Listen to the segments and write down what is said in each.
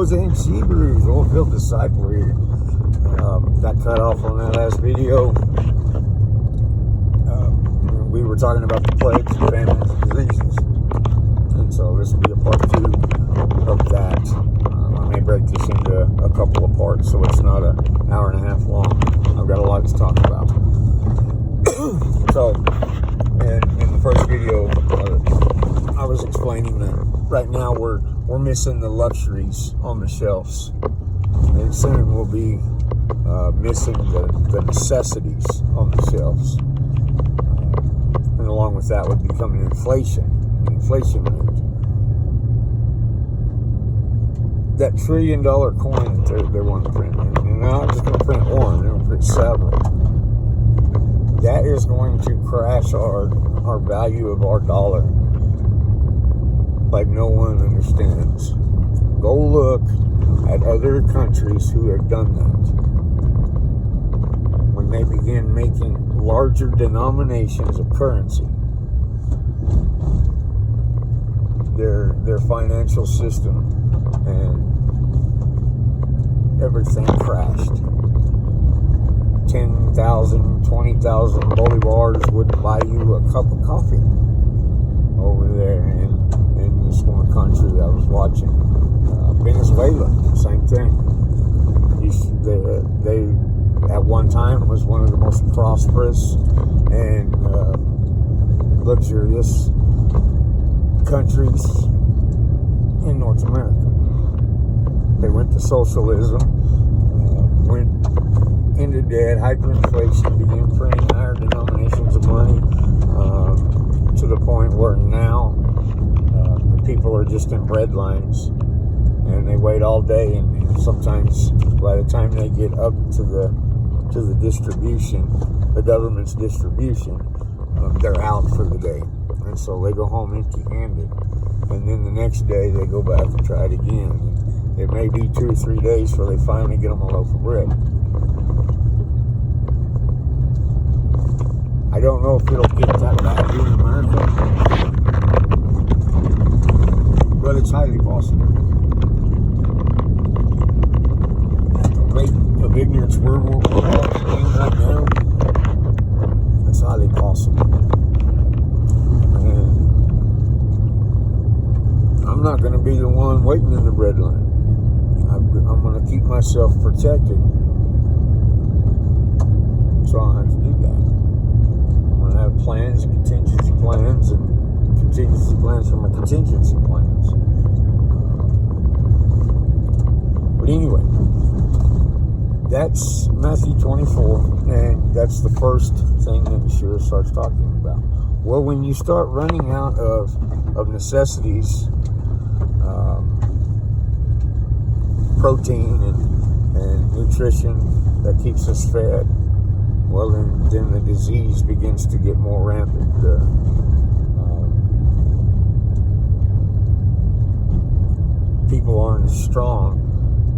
Negroes and Hebrews, oil-filled disciple here. Got cut off on that last video. We were talking about the plagues, famines, and diseases. And so this will be a part 2 of that. I may break this into a couple of parts so it's not an hour and a half long. I've got a lot to talk about. So, in the first video, I was explaining that right now we're missing the luxuries on the shelves. And soon we'll be missing the necessities on the shelves. And along with that would become an inflation rate. That $1 trillion coin that they want to print, and they're not just going to print one, they're going to print several. That is going to crash our value of our dollar like no one understands. Go look at other countries who have done that. When they begin making larger denominations of currency, their financial system and everything crashed. 10,000, 20,000 bolivars wouldn't buy you a cup of coffee over there in this one country I was watching. Venezuela, same thing. They at one time was one of the most prosperous and luxurious countries in North America. They went to socialism, went into debt, hyperinflation, began printing higher denominations of money, to the point where now the people are just in bread lines, and they wait all day, and sometimes by the time they get up to the distribution, the government's distribution, they're out for the day, and so they go home empty-handed, and then the next day they go back and try it again. It may be 2 or 3 days before they finally get them a loaf of bread. I don't know if it'll get that bad here in America, but it's highly possible. The rate of ignorance we're walking in right now, it's highly possible. And I'm not going to be the one waiting in the bread line. I'm going to keep myself protected, so I don't have to do that. I'm going to have plans, contingency plans, and contingency plans for my contingency plans. But anyway, that's Matthew 24, and that's the first thing that Yeshua starts talking about. Well, when you start running out of necessities, protein and nutrition that keeps us fed, well, then the disease begins to get more rampant. People aren't as strong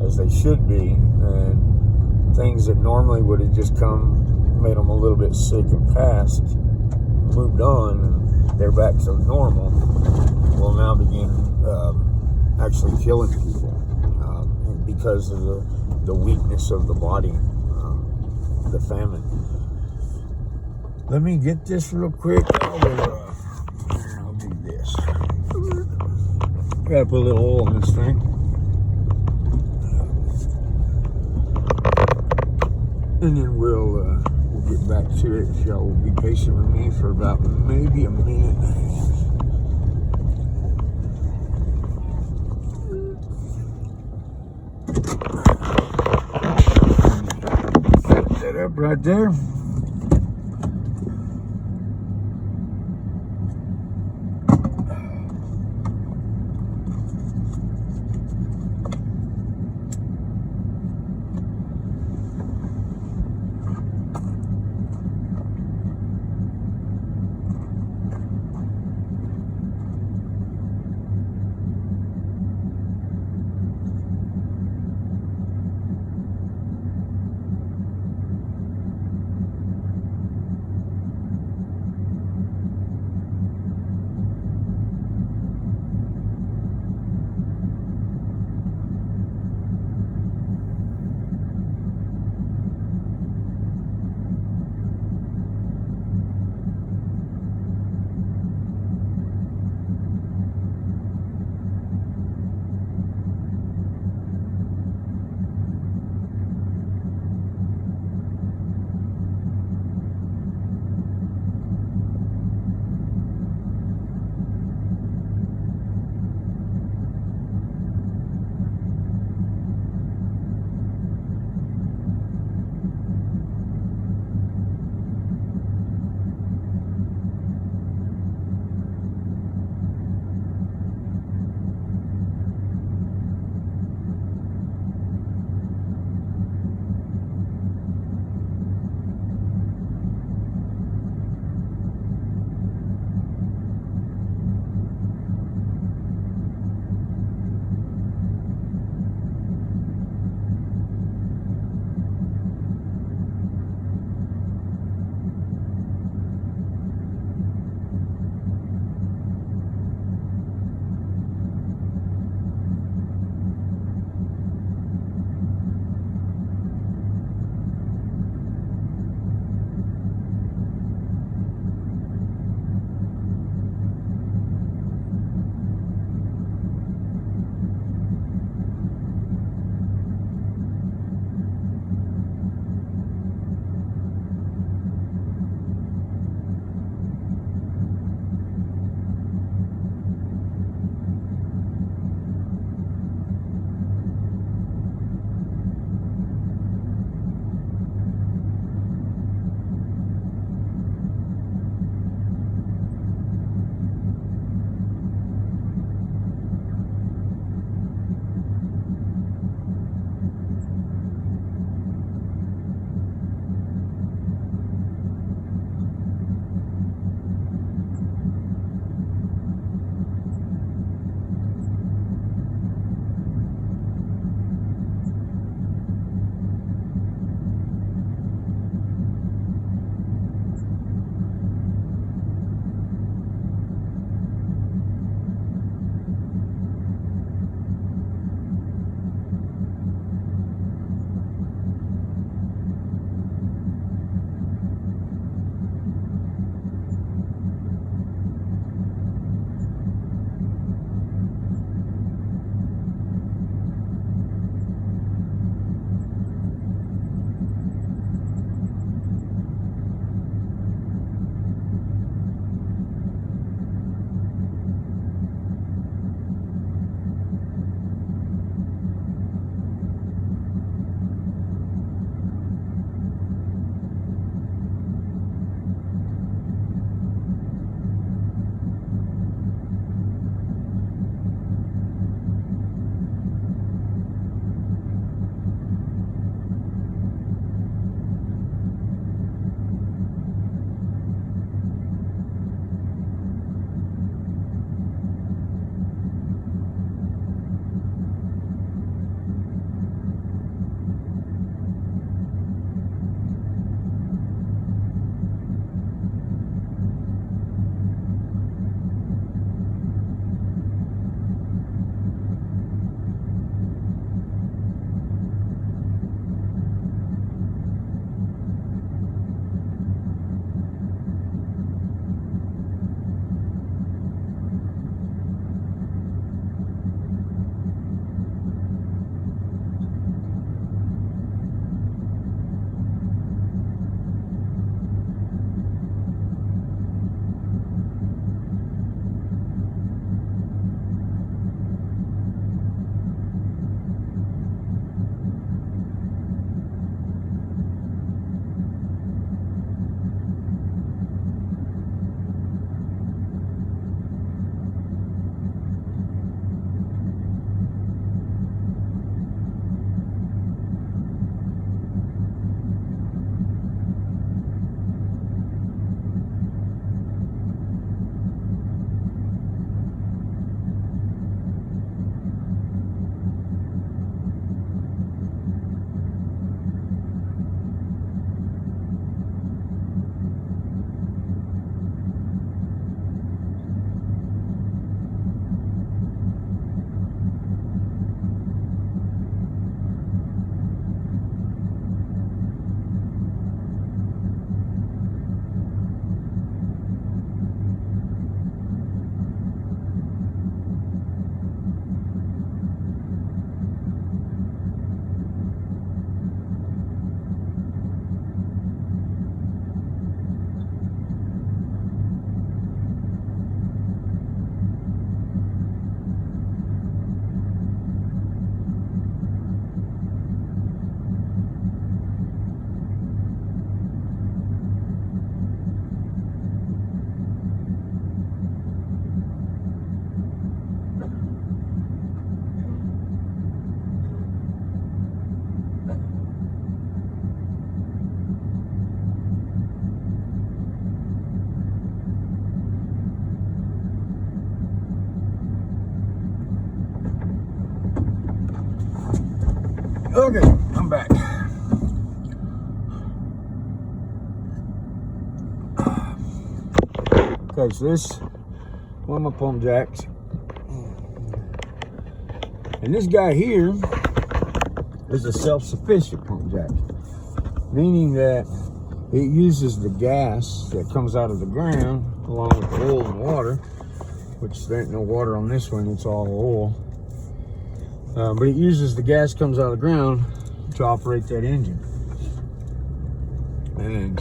as they should be, and things that normally would have just made them a little bit sick and passed, moved on, and they're back to normal, will now begin actually killing people. Because of the weakness of the body, the famine. Let me get this real quick. I'll do this. Gotta put a little oil in this thing. And then we'll get back to it. If y'all will be patient with me for about maybe a minute and a half. Set that up right there. Okay, I'm back. Okay, so this one of my pump jacks. And this guy here is a self-sufficient pump jack, meaning that it uses the gas that comes out of the ground along with the oil and water, which there ain't no water on this one, it's all oil. But it uses the gas comes out of the ground to operate that engine. And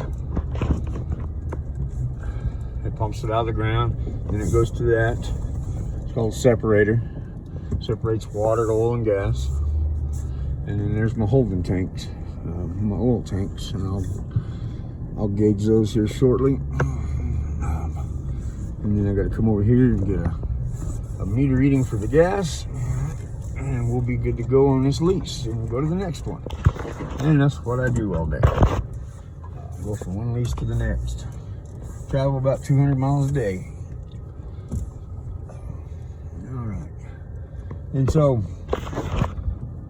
it pumps it out of the ground, then it goes to that. It's called a separator. Separates water, oil, and gas. And then there's my holding tanks, my oil tanks, and I'll gauge those here shortly. And then I got to come over here and get a meter reading for the gas, and we'll be good to go on this lease. And we'll go to the next one. And that's what I do all day. Go from one lease to the next. Travel about 200 miles a day. And so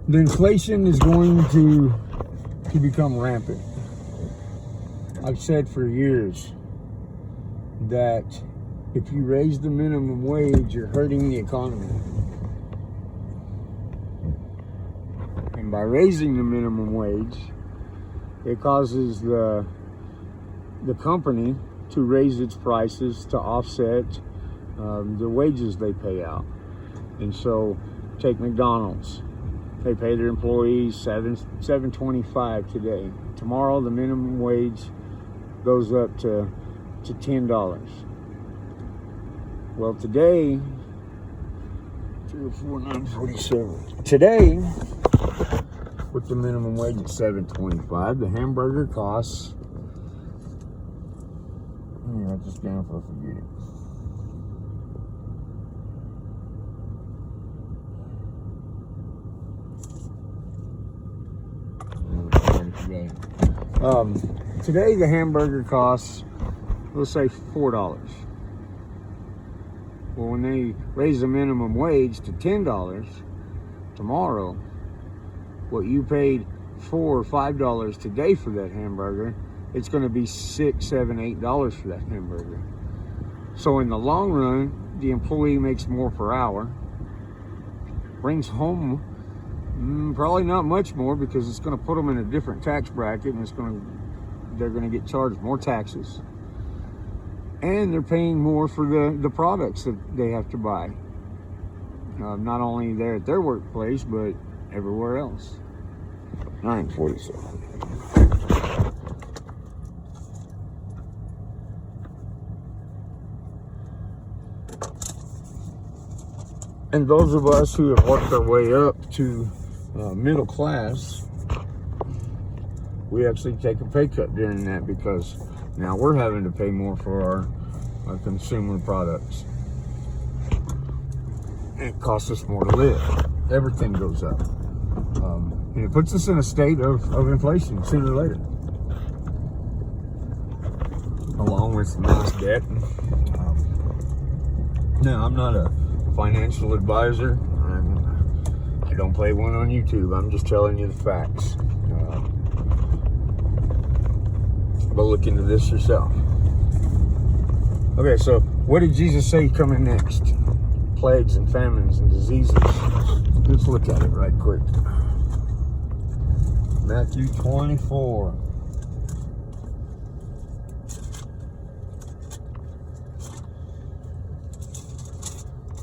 the inflation is going to become rampant. I've said for years that if you raise the minimum wage, you're hurting the economy. And by raising the minimum wage, it causes the company to raise its prices to offset the wages they pay out. And so, take McDonald's. They pay their employees $7.25 today. Tomorrow, the minimum wage goes up to $10. Well, today, 349.47. Today, with the minimum wage at $7.25, the hamburger costs. Let me write this down before I forget it. Today the hamburger costs, let's say $4. Well, when they raise the minimum wage to $10 tomorrow, what you paid $4 or $5 today for that hamburger, it's going to be $6, $7, $8 for that hamburger. So in the long run, the employee makes more per hour, brings home probably not much more, because it's going to put them in a different tax bracket, and they're going to get charged more taxes, and they're paying more for the products that they have to buy, not only there at their workplace but everywhere else. 9:47. And those of us who have worked our way up to middle class, we actually take a pay cut during that, because now we're having to pay more for our consumer products. It costs us more to live. Everything goes up. And it puts us in a state of inflation sooner or later. Along with mass debt. Now, I'm not a financial advisor. I don't play one on YouTube. I'm just telling you the facts. But look into this yourself. Okay, so what did Jesus say coming next? Plagues and famines and diseases. Let's look at it right quick. Matthew 24.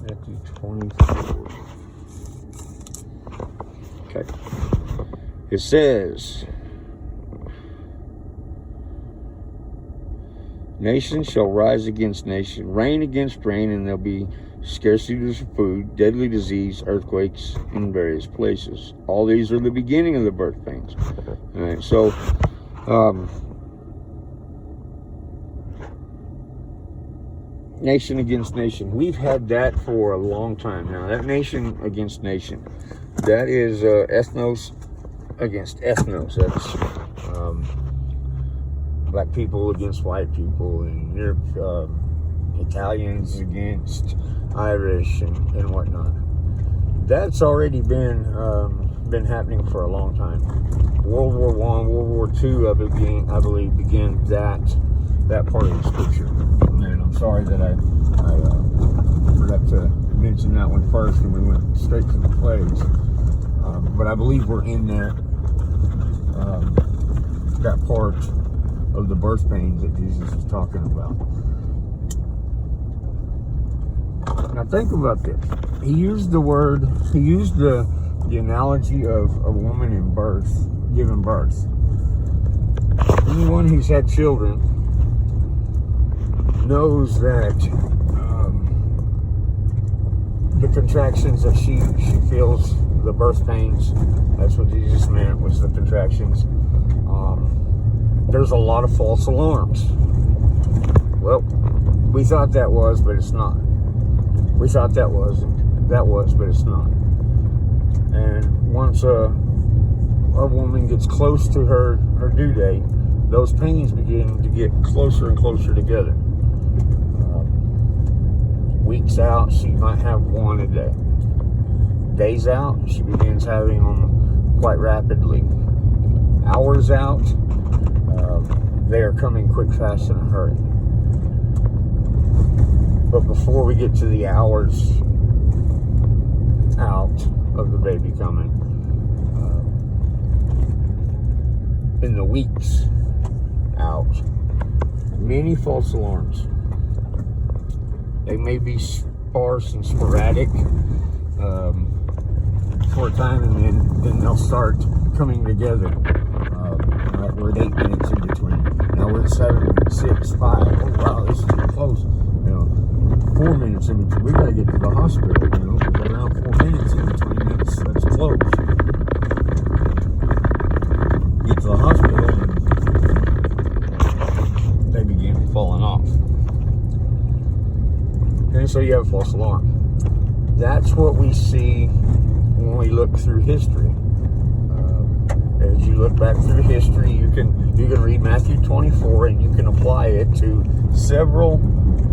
Matthew 24. Okay. It says, nation shall rise against nation, rain against rain, and there'll be scarcity of food, deadly disease, earthquakes in various places. All these are the beginning of the birth pains. All right, so nation against nation. We've had that for a long time now. That nation against nation. That is ethnos against ethnos. That's black people against white people, and Italians against Irish and whatnot. That's already been been happening for a long time. World War I, World War II, I believe, began that part of the scripture. And I'm sorry that I forgot to mention that one first, and we went straight to the plagues. But I believe we're in that part of the birth pains that Jesus is talking about. Now think about this. He used the analogy of a woman in birth, giving birth. Anyone who's had children knows that the contractions that she feels, the birth pains, that's what Jesus meant, was the contractions. There's a lot of false alarms. Well, we thought that was, but it's not. We thought that was, but it's not. And once a woman gets close to her due date, those pains begin to get closer and closer together. Weeks out, she might have one a day. Days out, she begins having them quite rapidly. Hours out, they are coming quick, fast, in a hurry. But before we get to the hours out of the baby coming, in the weeks out, many false alarms. They may be sparse and sporadic for a time, and then they'll start coming together. Right, we're at 8 minutes in between. Now we're at 7, 6, 5. Oh wow, this is getting close. 4 minutes in between. We gotta get to the hospital. Around 4 minutes in between. That's close. Get to the hospital, and they begin falling off. And so you have a false alarm. That's what we see when we look through history. As you look back through history, you can read Matthew 24, and you can apply it to several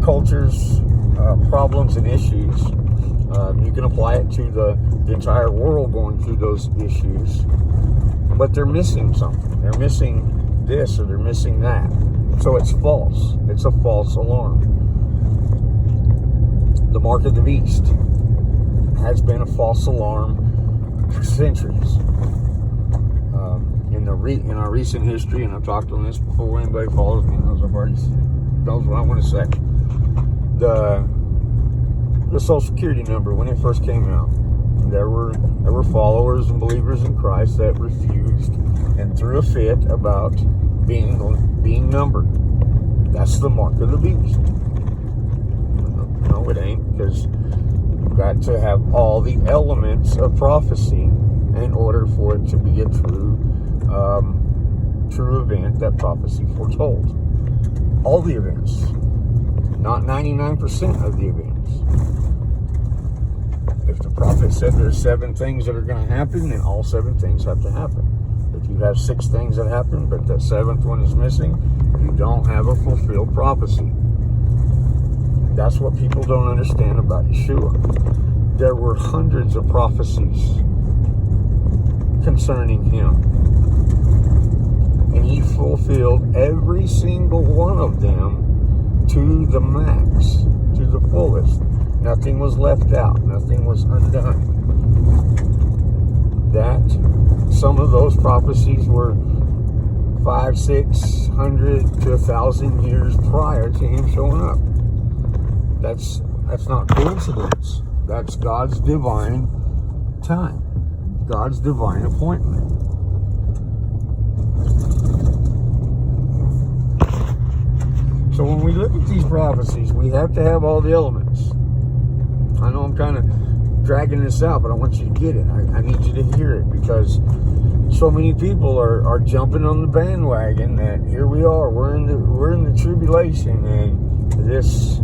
cultures, problems, and issues. You can apply it to the entire world going through those issues, but they're missing something. They're missing this, or they're missing that. So it's false. It's a false alarm. The mark of the beast has been a false alarm for centuries. In our recent history, and I've talked on this before, anybody follows me knows what I want to say. The Social Security number, when it first came out, there were followers and believers in Christ that refused and threw a fit about being numbered. That's the mark of the beast. No, it ain't, because you've got to have all the elements of prophecy in order for it to be a true event that prophecy foretold. All the events, not 99% of the events. If the prophet said there's 7 things that are going to happen, then all 7 things have to happen. If you have 6 things that happen, but that 7th one is missing, you don't have a fulfilled prophecy. That's what people don't understand about Yeshua. There were hundreds of prophecies concerning him, and he fulfilled every single one of them to the max, to the fullest. Nothing was left out. Nothing was undone. That some of those prophecies were 500, 600 to 1,000 years prior to him showing up. That's not coincidence. That's God's divine time, God's divine appointment. So when we look at these prophecies, we have to have all the elements. I know I'm kind of dragging this out, but I want you to get it. I need you to hear it, because so many people are jumping on the bandwagon that here we are, we're in the tribulation, and this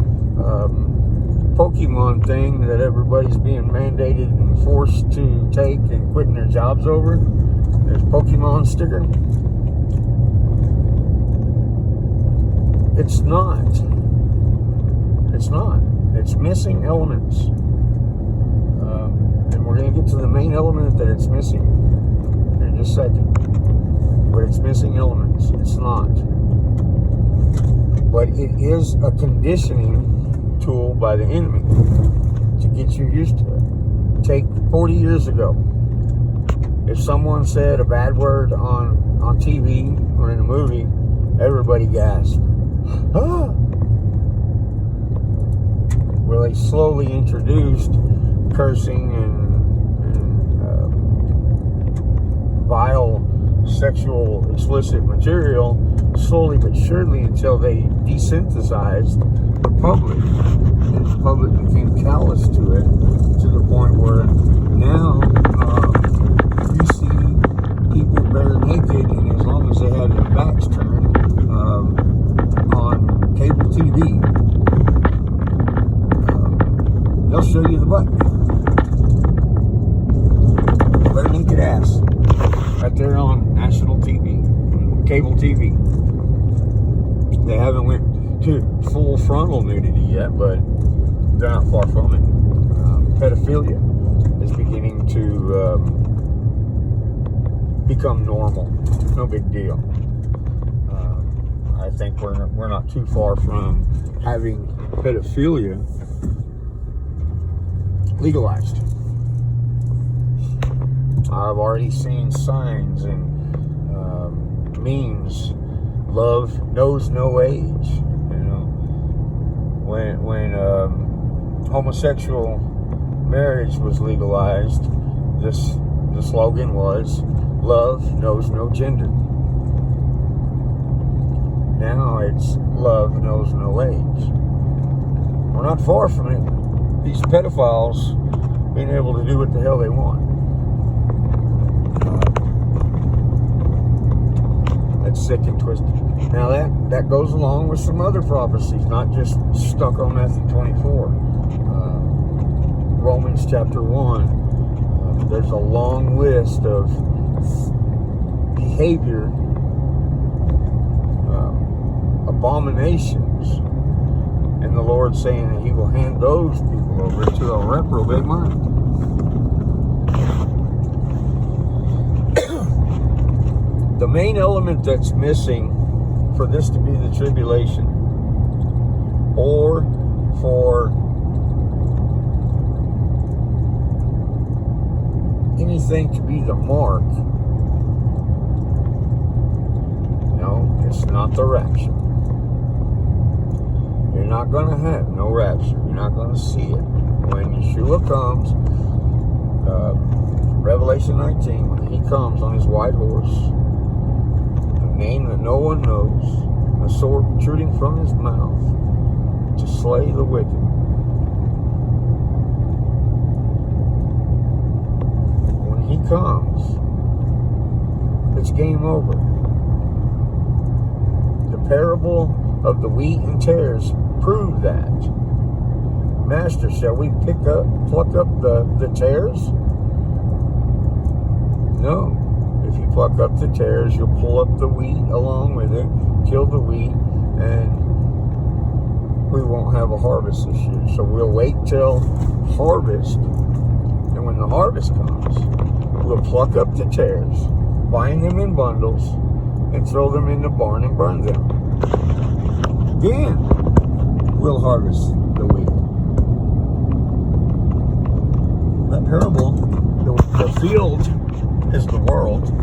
Pokemon thing that everybody's being mandated and forced to take and quitting their jobs over. There's Pokemon sticker. It's not. It's missing elements. And we're going to get to the main main element that it's missing in just a second. But it's missing elements. It's not. But it is a conditioning tool by the enemy to get you used to it. Take 40 years ago. If someone said a bad word on TV or in a movie, everybody gasped. Ah! Well, they slowly introduced cursing and vile sexual explicit material slowly but surely until they desensitized the public. And the public became callous to it to the point where now you see people bare naked, and as long as they had their backs turned on cable TV, they'll show you the butt. Bare naked ass. Right there on national TV, cable TV. They haven't went to full frontal nudity yet, but they're not far from it. Pedophilia is beginning to become normal. No big deal. I think we're not too far from having pedophilia legalized. I've already seen signs and memes. Love knows no age. You know, when homosexual marriage was legalized, the slogan was, "Love knows no gender." Now it's love knows no age. We're not far from it. These pedophiles being able to do what the hell they want. That's sick and twisted. Now that goes along with some other prophecies, not just stuck on Matthew 24. Romans chapter 1. There's a long list of behavior, abominations, and the Lord saying that He will hand those people over to a reprobate mind. The main element that's missing for this to be the tribulation, or for anything to be the mark, no, it's not the rapture. You're not going to have no rapture. You're not going to see it. When Yeshua comes, Revelation 19, when He comes on His white horse, name that no one knows, a sword protruding from His mouth to slay the wicked. When He comes, it's game over. The parable of the wheat and tares proved that. Master, shall we pluck up the tares? No. If you pluck up the tares, you'll pull up the wheat along with it, kill the wheat, and we won't have a harvest this year. So we'll wait till harvest, and when the harvest comes, we'll pluck up the tares, bind them in bundles, and throw them in the barn and burn them. Then we'll harvest the wheat. That parable, the field is the world.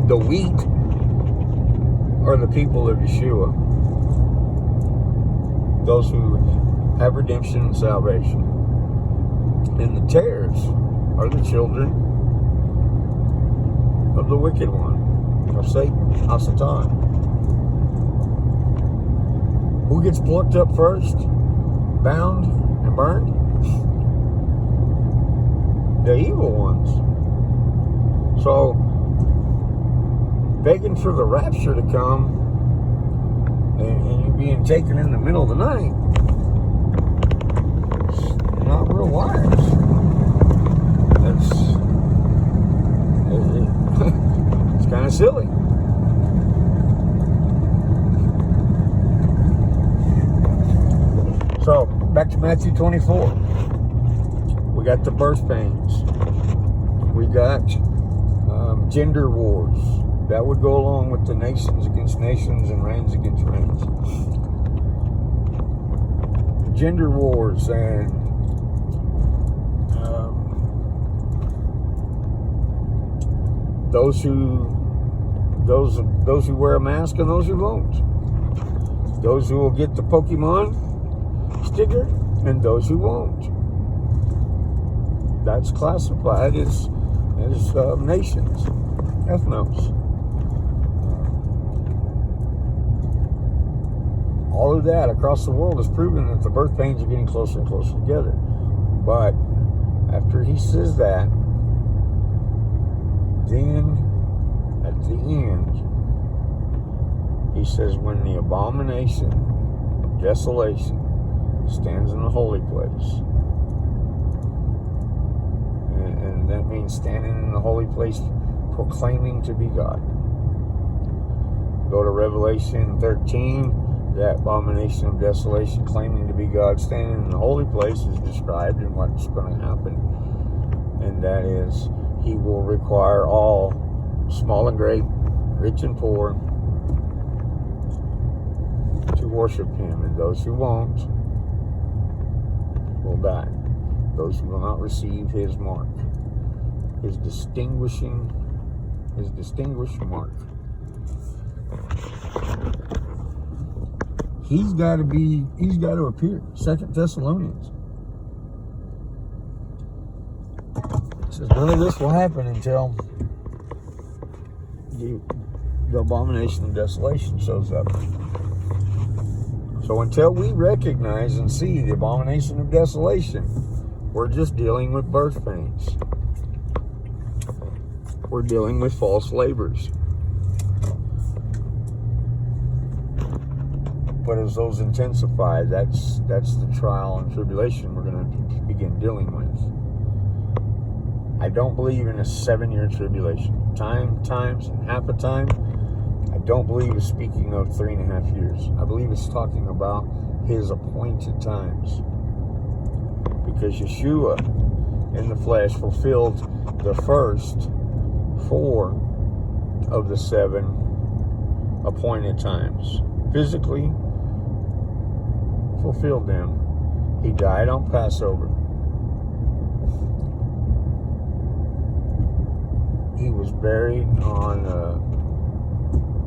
The wheat are the people of Yeshua. Those who have redemption and salvation. And the tares are the children of the wicked one, of Satan, Hasatan. Who gets plucked up first, bound, and burned? The evil ones. So, begging for the rapture to come and you being taken in the middle of the night, it's not real wise. It's kind of silly. So, back to Matthew 24. We got the birth pains. We got gender wars. That would go along with the nations against nations and reigns against reigns. Gender wars and those who wear a mask and those who won't. Those who will get the Pokemon sticker and those who won't. That's classified as nations, ethnos. All of that across the world has proven that the birth pains are getting closer and closer together. But after he says that, then at the end, he says, when the abomination of desolation stands in the holy place, and that means standing in the holy place, proclaiming to be God. Go to Revelation 13, that abomination of desolation, claiming to be God, standing in the holy place, is described in what's going to happen. And that is, he will require all, small and great, rich and poor, to worship him. And those who won't will die. Those who will not receive his mark, his distinguished mark. He's got to appear. 2 Thessalonians. It says none of this will happen until the abomination of desolation shows up. So until we recognize and see the abomination of desolation, we're just dealing with birth pains. We're dealing with false labors. But as those intensify, that's the trial and tribulation we're going to begin dealing with. I don't believe in a 7-year tribulation. Times, and half a time. I don't believe it's speaking of 3.5 years. I believe it's talking about his appointed times. Because Yeshua in the flesh fulfilled the first 4 of the 7 appointed times. Physically fulfilled them. He died on Passover. He was buried on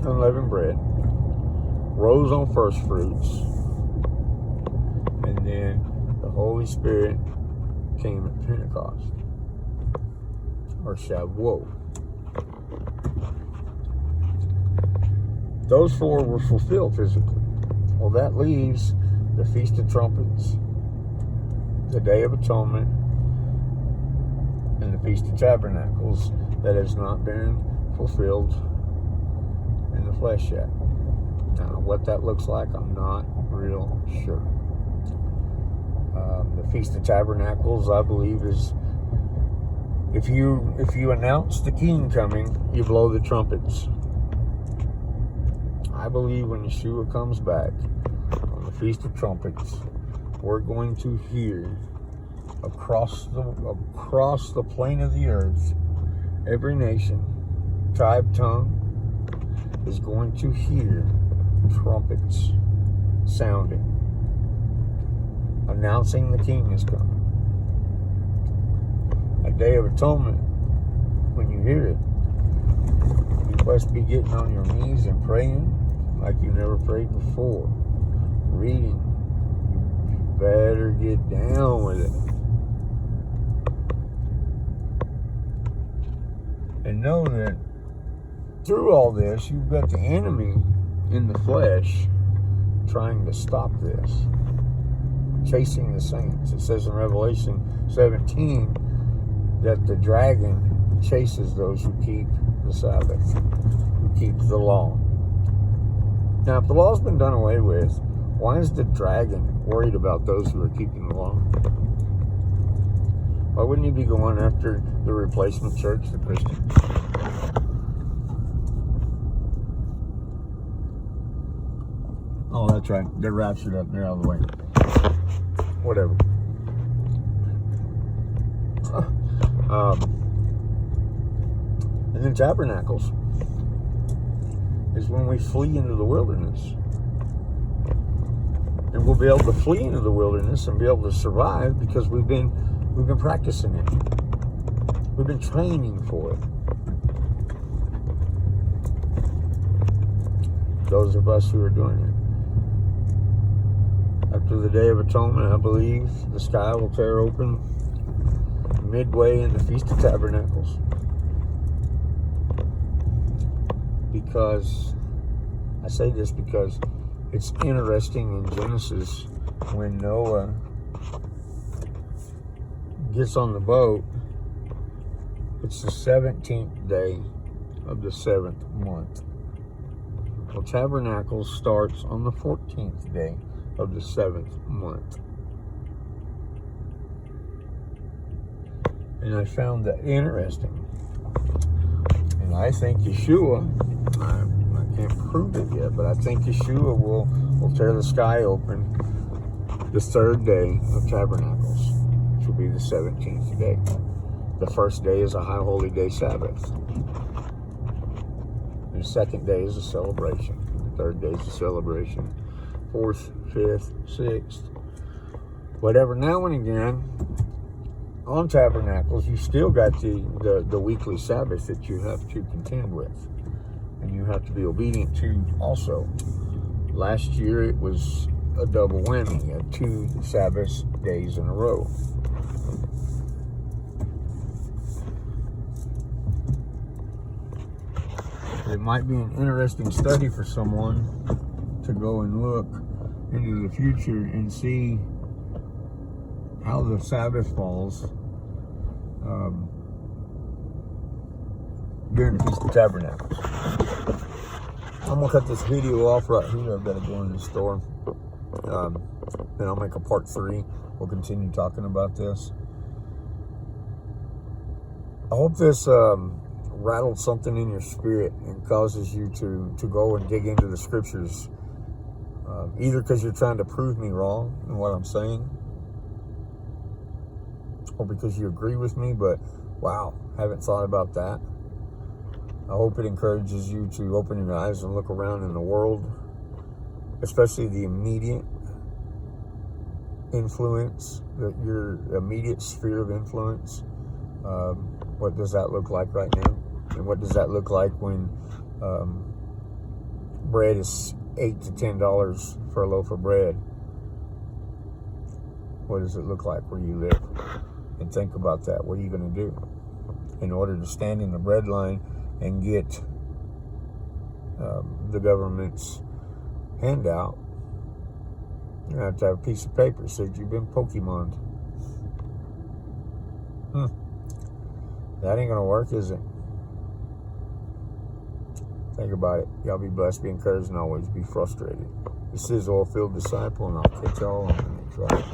unleavened bread, rose on first fruits, and then the Holy Spirit came at Pentecost, or Shavuot. Those 4 were fulfilled physically. Well, that leaves the Feast of Trumpets, the Day of Atonement, and the Feast of Tabernacles that has not been fulfilled in the flesh yet. Now, what that looks like, I'm not real sure. The Feast of Tabernacles, I believe, is if you announce the King coming, you blow the trumpets. I believe when Yeshua comes back on the Feast of Trumpets, we're going to hear across the plane of the earth, every nation, tribe, tongue is going to hear trumpets sounding, announcing the King is coming. A Day of Atonement, when you hear it, you must be getting on your knees and praying like you never prayed before. Reading. You better get down with it. And know that through all this, you've got the enemy in the flesh trying to stop this, chasing the saints. It says in Revelation 17 that the dragon chases those who keep the Sabbath, who keep the law. Now, if the law's been done away with, why is the dragon worried about those who are keeping the law? Why wouldn't he be going after the replacement church, the Christians? Oh, that's right. They're raptured up. They're out of the way. Whatever. And then tabernacles is when we flee into the wilderness. And we'll be able to flee into the wilderness and be able to survive because we've been practicing it. We've been training for it. Those of us who are doing it. After the Day of Atonement, I believe the sky will tear open midway in the Feast of Tabernacles. Because, I say this because it's interesting in Genesis when Noah gets on the boat, it's the 17th day of the 7th month. Well, Tabernacles starts on the 14th day of the 7th month. And I found that interesting. And I think Yeshua, I can't prove it yet, but I think Yeshua will tear the sky open the 3rd day of Tabernacles, which will be the 17th day. The first day is a high holy day Sabbath. The 2nd day is a celebration. The 3rd day is a celebration. 4th, 5th, 6th, whatever. Now and again, on Tabernacles, you still got the weekly Sabbath that you have to contend with. And you have to be obedient to also. Last year, it was a double whammy. You had 2 Sabbath days in a row. It might be an interesting study for someone to go and look into the future and see how the Sabbath falls during the Feast of Tabernacles. I'm going to cut this video off right here. I've got to go in the store. Then I'll make a part 3. We'll continue talking about this. I hope this rattled something in your spirit and causes you to go and dig into the scriptures. Either because you're trying to prove me wrong in what I'm saying, or because you agree with me, but wow, haven't thought about that. I hope it encourages you to open your eyes and look around in the world, especially the immediate influence, your immediate sphere of influence. What does that look like right now? And what does that look like when bread is $8 to $10 for a loaf of bread? What does it look like where you live? And think about that. What are you going to do in order to stand in the bread line and get the government's handout? You have to have a piece of paper that says you've been Pokemoned. That ain't going to work, is it? Think about it. Y'all be blessed, be encouraged, and always be frustrated. This is Oil-Filled Disciple, and I'll catch y'all on the next ride.